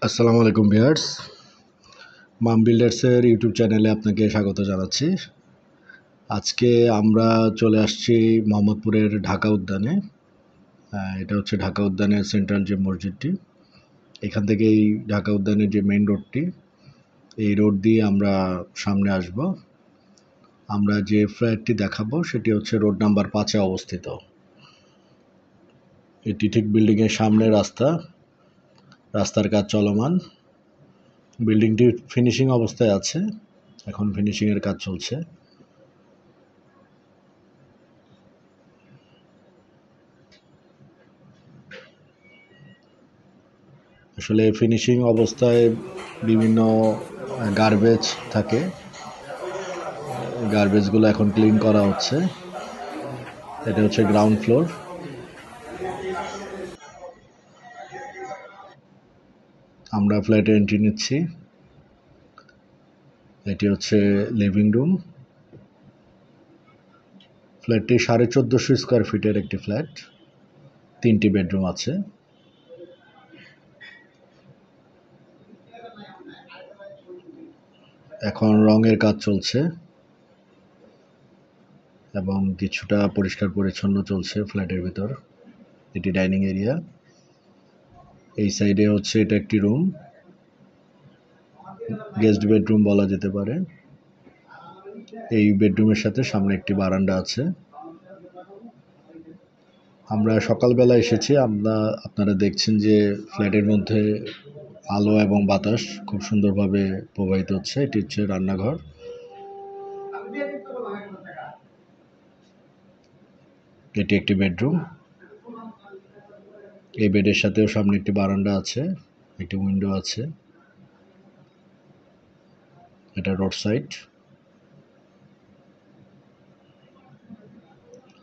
আসসালামু আলাইকুম ভিউয়ার্স, মাম বিল্ডার্সের ইউটিউব চ্যানেলে আপনাকে স্বাগত জানাচ্ছি। আজকে আমরা চলে আসছি মোহাম্মদপুরের ঢাকা উদ্যানে। এটা হচ্ছে ঢাকা উদ্যানের সেন্ট্রাল যে মসজিদটি, এখান থেকেই ঢাকা উদ্যানের যে মেইন রোডটি, এই রোড দিয়ে আমরা সামনে আসব। আমরা যে ফ্ল্যাটটি দেখাবো সেটি হচ্ছে রোড নাম্বার 5-এ অবস্থিত। এটি ঠিক বিল্ডিংয়ের সামনে রাস্তার কাজ চলমান। বিল্ডিংটি ফিনিশিং অবস্থায় আছে, এখন ফিনিশিংয়ের কাজ চলছে। আসলে ফিনিশিং অবস্থায় বিভিন্ন গার্বেজ থাকে, গার্বেজগুলো এখন ক্লিন করা হচ্ছে। এটা হচ্ছে গ্রাউন্ড ফ্লোর। আমরা ফ্ল্যাটে এন্ট্রি নিচ্ছি। এটি হচ্ছে লিভিং রুম। ফ্ল্যাটটি 1450 স্কোয়ার ফিটের একটি ফ্ল্যাট, 3টি বেডরুম আছে। এখন রঙের কাজ চলছে এবং কিছুটা পরিষ্কার পরিচ্ছন্ন চলছে ফ্ল্যাটের ভিতর। এটি ডাইনিং এরিয়া। এই সাইডে হচ্ছে এটা একটি রুম, গেস্ট বেডরুম বলা যেতে পারে। এই বেডরুমের সাথে সামনে একটি বারান্দা আছে। আমরা সকালবেলা এসেছি। আপনারা দেখছেন যে ফ্ল্যাটের মধ্যে আলো এবং বাতাস খুব সুন্দরভাবে প্রবাহিত হচ্ছে। এটি হচ্ছে রান্নাঘর। এটি একটি বেডরুম। এই বেডের সাথেও সামনে একটি বারান্দা আছে, একটি উইন্ডো আছে। এটা রোড সাইড।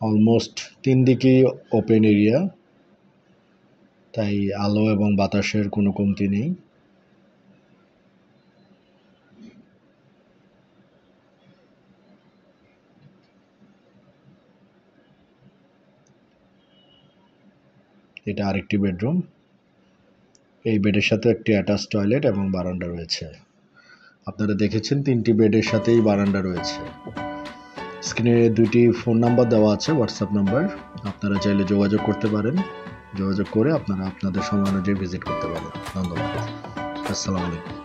অলমোস্ট 3 দিকেই ওপেন এরিয়া, তাই আলো এবং বাতাসের কোনো কমতি নেই। এটা আরেকটি বেডরুম। এই বেডের সাথে একটি অ্যাটাচ টয়লেট এবং বারান্দা রয়েছে। আপনারা দেখেছেন 3টি বেডের সাথেই বারান্দা রয়েছে। স্ক্রিনে 2টি ফোন নাম্বার দেওয়া আছে, হোয়াটসঅ্যাপ নাম্বার। আপনারা চাইলে যোগাযোগ করতে পারেন। যোগাযোগ করে আপনারা আপনাদের সময় অনুযায়ী ভিজিট করতে পারেন। ধন্যবাদ। আসসালামু আলাইকুম।